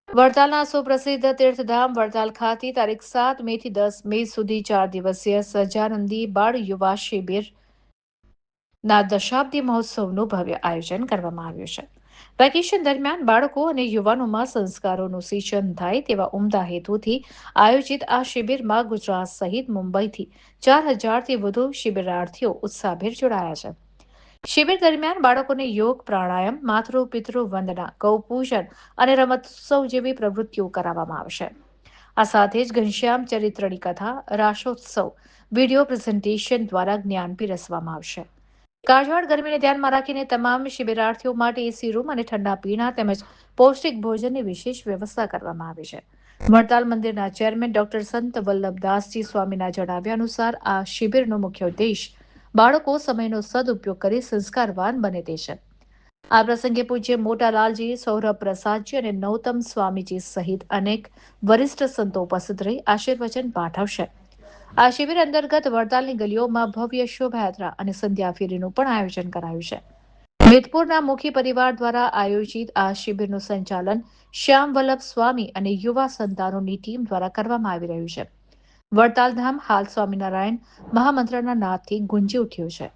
વડતાલના સુપ્રસિદ્ધ તીર્થધામ વડતાલ ખાતે તારીખ 7 મેથી 10 મે સુધી 4 દિવસીય સહજાનંદી બાળ યુવા શિબિરના દશાબ્દી મહોત્સવનું ભવ્ય આયોજન કરવામાં આવ્યું છે. વેકેશન દરમિયાન બાળકો અને યુવાનોમાં સંસ્કારોનું સિંચન થાય તેવા ઉમદા હેતુથી આયોજિત આ શિબિરમાં ગુજરાત સહિત મુંબઈથી 4,000થી વધુ શિબિરાર્થીઓ ઉત્સાહભેર જોડાયા છે. શિબિર દરમિયાન બાળકોને યોગ, પ્રાણાયામ, માતૃ-પિતૃ વંદના, ગૌપૂજન અને રમતોત્સવ જેવી પ્રવૃત્તિઓ કરાવવામાં આવશે. આ સાથે જ ઘનશ્યામ ચરિત્રની કથા, રાસોત્સવ, વિડીયો પ્રેઝન્ટેશન દ્વારા જ્ઞાન પીરસવામાં આવશે. કાળઝાળ ગરમીને ધ્યાનમાં રાખીને તમામ શિબિરાર્થીઓ માટે એસી રૂમ અને ઠંડા પીણા તેમજ પૌષ્ટિક ભોજનની વિશેષ વ્યવસ્થા કરવામાં આવી છે. વડતાલ મંદિરના ચેરમેન ડોક્ટર સંત વલ્લભદાસજી સ્વામીના જણાવ્યા અનુસાર આ શિબિરનો મુખ્ય ઉદ્દેશ બાળકો સમયનો સદુપયોગ કરી સંસ્કારવાન બને તે છે. આ પ્રસંગે પૂજ્ય મોટાલાલજી, સૌરભ પ્રસાદજી અને નૌતમ સ્વામીજી સહિત અનેક વરિષ્ઠ સંતો ઉપસ્થિત રહી આશીર્વચન પાઠવશે. આ શિબિર અંતર્ગત વડતાલની ગલીઓમાં ભવ્ય શોભાયાત્રા અને સંધ્યા ફેરીનું પણ આયોજન કરાયું છે. મેદપુરના મુખી પરિવાર દ્વારા આયોજિત આ શિબિરનું સંચાલન શ્યામ વલ્લભ સ્વામી અને યુવા સંતાનોની ટીમ દ્વારા કરવામાં આવી રહ્યું છે. વડતાલ ધામ હાલ સ્વામિનારાયણ મહામંત્રના નાદથી ગુંજી ઉઠ્યું છે.